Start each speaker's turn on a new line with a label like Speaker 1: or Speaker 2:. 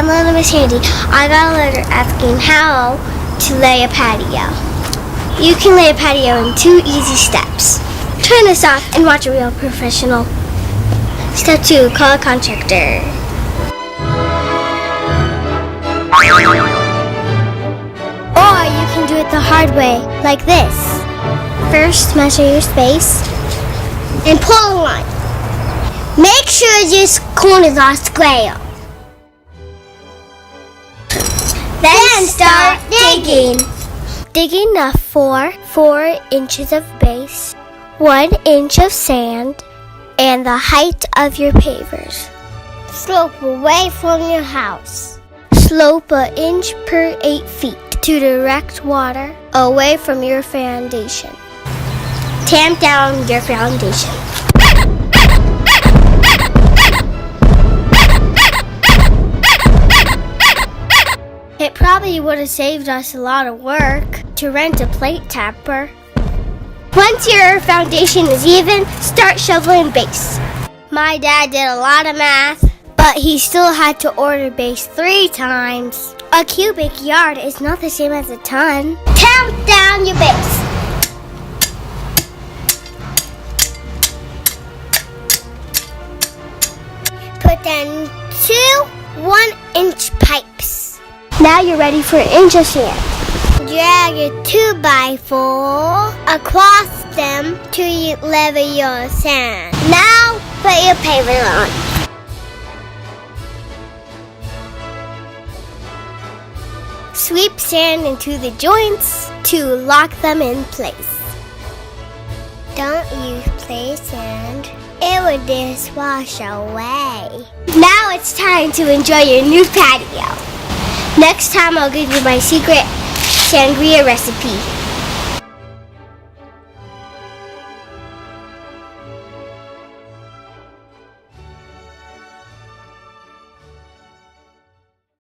Speaker 1: Miss Handy. I got a letter asking how to lay a patio. You can lay a patio in 2 easy steps. Turn this off and watch a real professional. Step 2, call a contractor. Or you can do it the hard way, like this. First, measure your space and pull a line. Make sure these corners are square. Then start digging. Dig enough for 4 inches of base, 1 inch of sand, and the height of your pavers. Slope away from your house. Slope 1 inch per 8 feet to direct water away from your foundation. Tamp down your foundation. It probably would have saved us a lot of work to rent a plate tapper. Once your foundation is even, start shoveling base. My dad did a lot of math, but he still had to order base 3 times. A cubic yard is not the same as a ton. Tamp down your base. Put in 2 1-inch pipes. Now you're ready for 1 inch of sand. Drag your 2x4 across them to level your sand. Now put your paver on. Sweep sand into the joints to lock them in place. Don't use play sand. It will just wash away. Now it's time to enjoy your new patio. Next time I'll give you my secret sangria recipe.